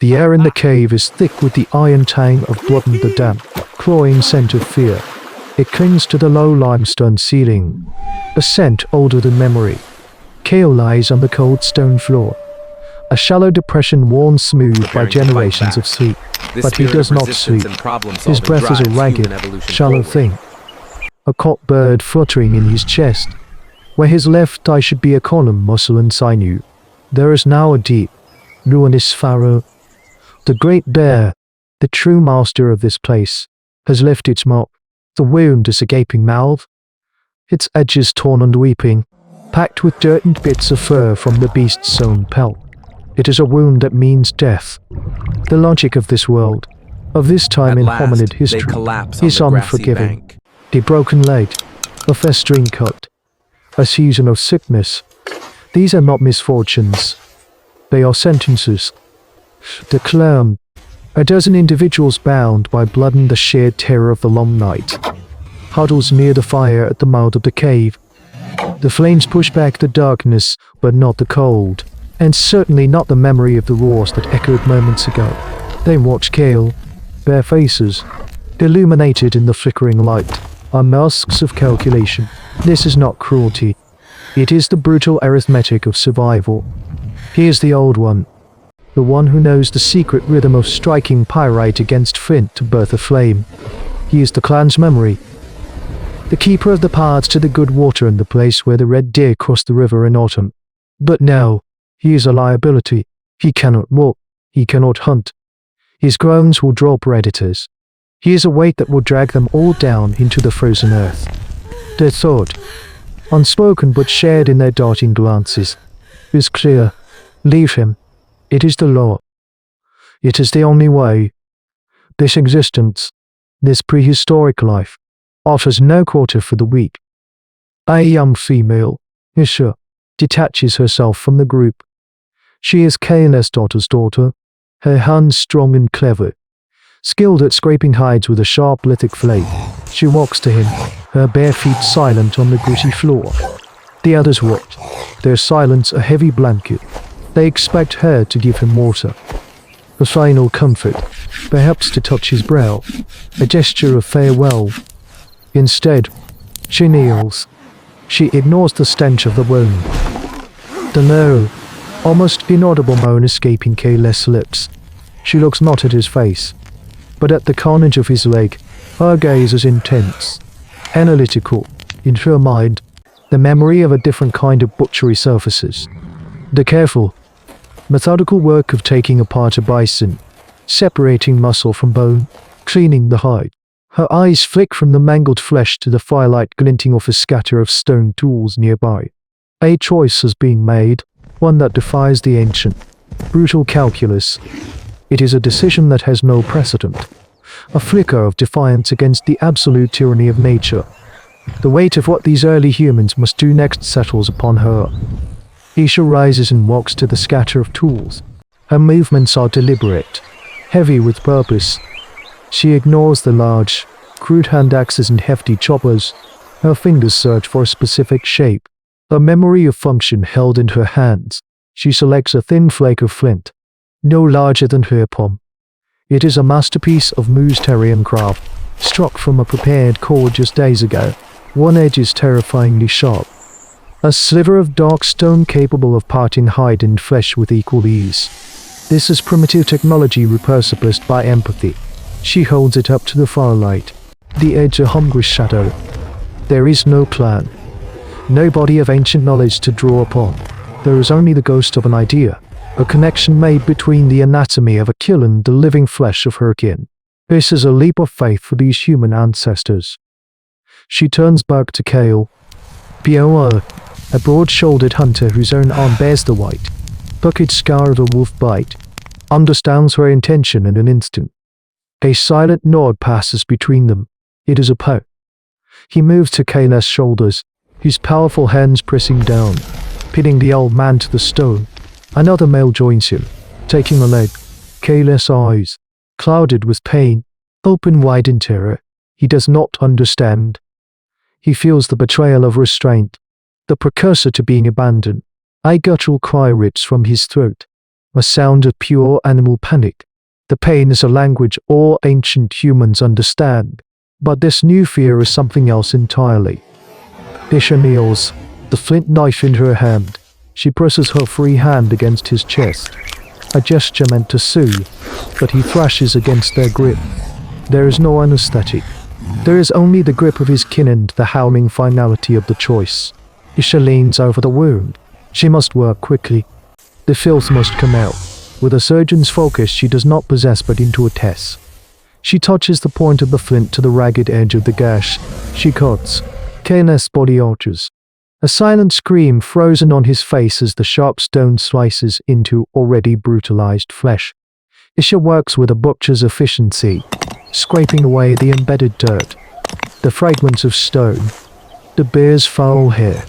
The air in the cave is thick with the iron tang of blood and the damp, cloying scent of fear. It clings to the low limestone ceiling, a scent older than memory. Kale lies on the cold stone floor, a shallow depression worn smooth by generations of sleep. But he does not sleep. His breath is a ragged, shallow thing. A caught bird fluttering in his chest. Where his left eye should be a column muscle and sinew, there is now a deep, ruinous furrow. The great bear, the true master of this place, has left its mark. The wound is a gaping mouth, its edges torn and weeping, packed with dirt and bits of fur from the beast's own pelt. It is a wound that means death. The logic of this world, of this time in hominid history, is unforgiving. A broken leg, a festering cut, a season of sickness. These are not misfortunes. They are sentences. The clown, a dozen individuals bound by blood and the sheer terror of the long night, huddles near the fire at the mouth of the cave. The flames push back the darkness, but not the cold, and certainly not the memory of the roars that echoed moments ago. They watch Kale. Their faces, illuminated in the flickering light, are masks of calculation. This is not cruelty. It is the brutal arithmetic of survival. He is the old one, the one who knows the secret rhythm of striking pyrite against flint to birth a flame. He is the clan's memory, the keeper of the paths to the good water and the place where the red deer crossed the river in autumn. But now, he is a liability. He cannot walk. He cannot hunt. His groans will draw predators. He is a weight that will drag them all down into the frozen earth. Their thought, unspoken but shared in their darting glances, is clear. Leave him. It is the law. It is the only way. This existence, this prehistoric life, offers no quarter for the weak. A young female, Isha, detaches herself from the group. She is Kale's daughter's daughter, her hands strong and clever, skilled at scraping hides with a sharp lithic flake. She walks to him, her bare feet silent on the gritty floor. The others watch, their silence a heavy blanket. They expect her to give him water, a final comfort, perhaps to touch his brow, a gesture of farewell. Instead, she kneels. She ignores the stench of the wound. The low, almost inaudible moan escaping Kale's lips. She looks not at his face, but at the carnage of his leg. Her gaze is intense, analytical. In her mind, the memory of a different kind of butchery surfaces. The careful, methodical work of taking apart a bison, separating muscle from bone, cleaning the hide. Her eyes flick from the mangled flesh to the firelight glinting off a scatter of stone tools nearby. A choice is being made, one that defies the ancient, brutal calculus. It is a decision that has no precedent, a flicker of defiance against the absolute tyranny of nature. The weight of what these early humans must do next settles upon her. Isha rises and walks to the scatter of tools. Her movements are deliberate, heavy with purpose. She ignores the large, crude hand axes and hefty choppers. Her fingers search for a specific shape, a memory of function held in her hands. She selects a thin flake of flint, no larger than her palm. It is a masterpiece of Moose-Terrian craft, struck from a prepared cord just days ago. One edge is terrifyingly sharp, a sliver of dark stone capable of parting hide and flesh with equal ease. This is primitive technology repurposed by empathy. She holds it up to the firelight, the edge a hungry shadow. There is no plan, no body of ancient knowledge to draw upon. There is only the ghost of an idea, a connection made between the anatomy of a kill and the living flesh of her kin. This is a leap of faith for these human ancestors. She turns back to Kale. Bioa, a broad-shouldered hunter whose own arm bears the white, bucket scar of a wolf bite, understands her intention in an instant. A silent nod passes between them. It is a pout. He moves to Kale's shoulders, his powerful hands pressing down, pinning the old man to the stone. Another male joins him, taking a leg. Kale's eyes, clouded with pain, open wide in terror. He does not understand. He feels the betrayal of restraint, the precursor to being abandoned. A guttural cry rips from his throat. a sound of pure animal panic. The pain is a language all ancient humans understand, but this new fear is something else entirely. Isha kneels, the flint knife in her hand. She presses her free hand against his chest, a gesture meant to soothe, but he thrashes against their grip. There is no anesthetic. There is only the grip of his kin and the howling finality of the choice. Isha leans over the wound. She must work quickly. The filth must come out. With a surgeon's focus she does not possess but into a test. She touches the point of the flint to the ragged edge of the gash. She cuts. Kayleth's body alters. A silent scream frozen on his face as the sharp stone slices into already brutalized flesh. Isha works with a butcher's efficiency, scraping away the embedded dirt, the fragments of stone, the bear's foul hair.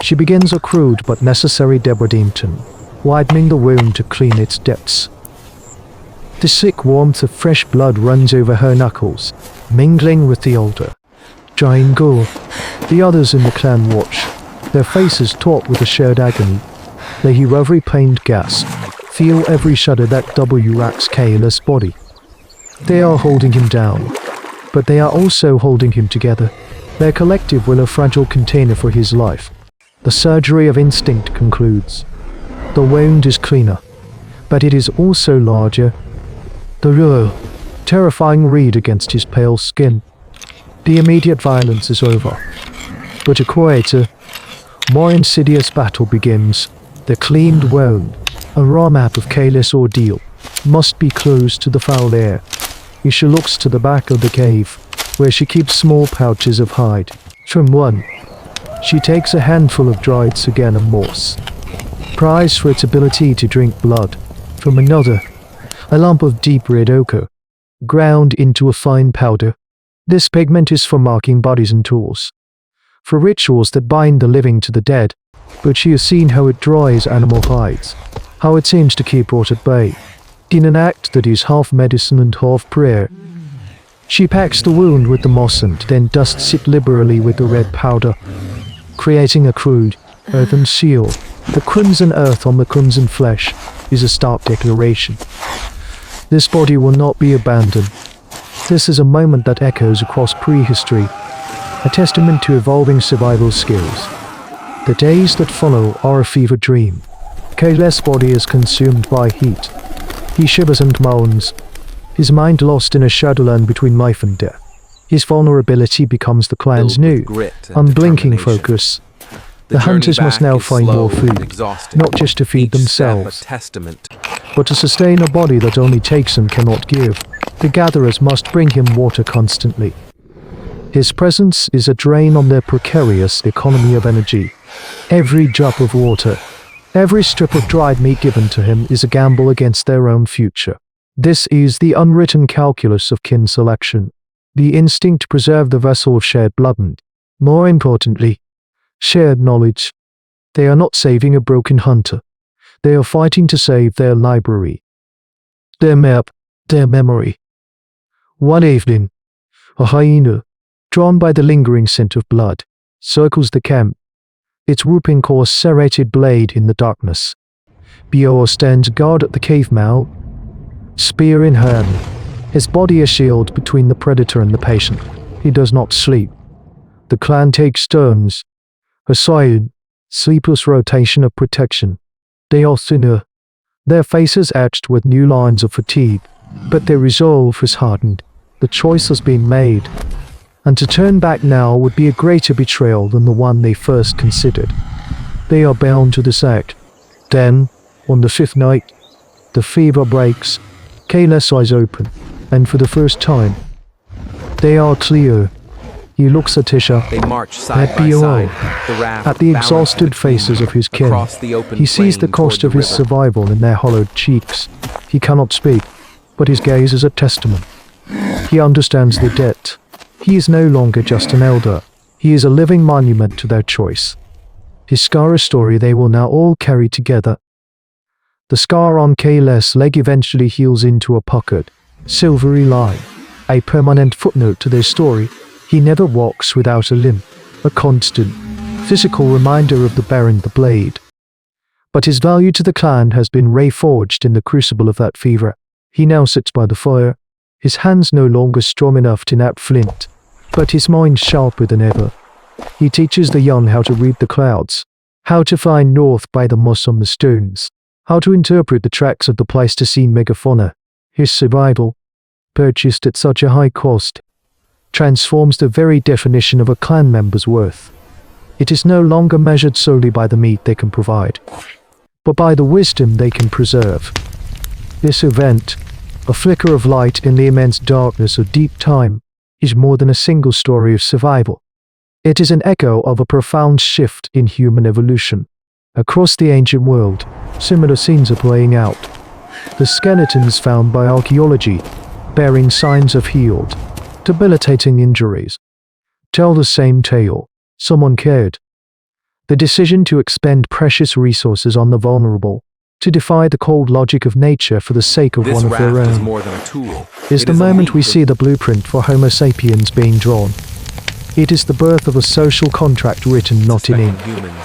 She begins a crude but necessary debridement, widening the wound to clean its depths. The sick warmth of fresh blood runs over her knuckles, mingling with the odor. Drying gore. The others in the clan watch, their faces taut with a shared agony. They hear every pained gasp, feel every shudder that racks Kayleth's body. They are holding him down, but they are also holding him together. Their collective will a fragile container for his life. The surgery of instinct concludes. The wound is cleaner, but it is also larger. The raw, terrifying read against his pale skin. The immediate violence is over, but a quieter, more insidious battle begins. The cleaned wound, a raw map of Kayleth's ordeal, must be closed to the foul air. Isha looks to the back of the cave, where she keeps small pouches of hide. From one, she takes a handful of dried sagan and moss, prized for its ability to drink blood. From another, a lump of deep red ochre, ground into a fine powder. This pigment is for marking bodies and tools, for rituals that bind the living to the dead, but she has seen how it dries animal hides, how it seems to keep rot at bay, in an act that is half medicine and half prayer. She packs the wound with the moss and then dusts it liberally with the red powder, creating a crude, earthen seal. The crimson earth on the crimson flesh is a stark declaration. This body will not be abandoned. This is a moment that echoes across prehistory, a testament to evolving survival skills. The days that follow are a fever dream. Kayleth's body is consumed by heat. He shivers and moans, his mind lost in a shadowland between life and death. His vulnerability becomes the clan's new, unblinking focus. The hunters must now find more food, not just to feed themselves, but to sustain a body that only takes and cannot give. The gatherers must bring him water constantly. His presence is a drain on their precarious economy of energy. Every drop of water, every strip of dried meat given to him is a gamble against their own future. This is the unwritten calculus of kin selection, the instinct to preserve the vessel of shared blood and, more importantly, shared knowledge. They are not saving a broken hunter. They are fighting to save their library, their map, their memory. One evening, a hyena, drawn by the lingering scent of blood, circles the camp, its whooping coarse serrated blade in the darkness. Bior stands guard at the cave mouth, spear in hand, his body a shield between the predator and the patient. He does not sleep. The clan takes turns, a silent, sleepless rotation of protection. They are thinner, their faces etched with new lines of fatigue, but their resolve is hardened. The choice has been made, and to turn back now would be a greater betrayal than the one they first considered. They are bound to this act. Then, on the fifth night, the fever breaks. Kayleth's eyes open, and for the first time, they are clear. He looks at Isha, They march side at by Bior, side, the raft at the balanced exhausted between faces them, of his kin. across the open He sees the plain cost toward of his the river. survival in their hollowed cheeks. He cannot speak, but his gaze is a testament. He understands the debt. He is no longer just an elder. He is a living monument to their choice. His scar a story they will now all carry together. The scar on Kayleth's leg eventually heals into a puckered, silvery line, a permanent footnote to their story. He never walks without a limp, a constant, physical reminder of the bearing the blade. But his value to the clan has been reforged in the crucible of that fever. He now sits by the fire, his hands no longer strong enough to knap flint, but his mind sharper than ever. He teaches the young how to read the clouds, how to find north by the moss on the stones, how to interpret the tracks of the Pleistocene megafauna. His survival, purchased at such a high cost, transforms the very definition of a clan member's worth. It is no longer measured solely by the meat they can provide, but by the wisdom they can preserve. This event, a flicker of light in the immense darkness of deep time, is more than a single story of survival. It is an echo of a profound shift in human evolution. Across the ancient world, similar scenes are playing out. The skeletons found by archaeology, bearing signs of healed, debilitating injuries, tell the same tale. Someone cared. The decision to expend precious resources on the vulnerable, to defy the cold logic of nature for the sake of one of their own, is the moment we see the blueprint for Homo sapiens being drawn. It is the birth of a social contract written not in ink,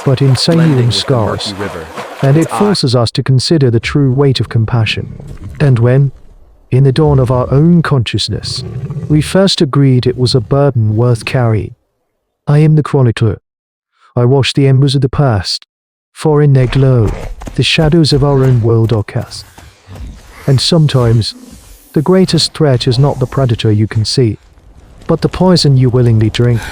but in sinew scars, and it forces us to consider the true weight of compassion. And when, in the dawn of our own consciousness, we first agreed it was a burden worth carrying, I am the chronicler. I watch the embers of the past, for in their glow, the shadows of our own world are cast. And sometimes, the greatest threat is not the predator you can see, but the poison you willingly drink.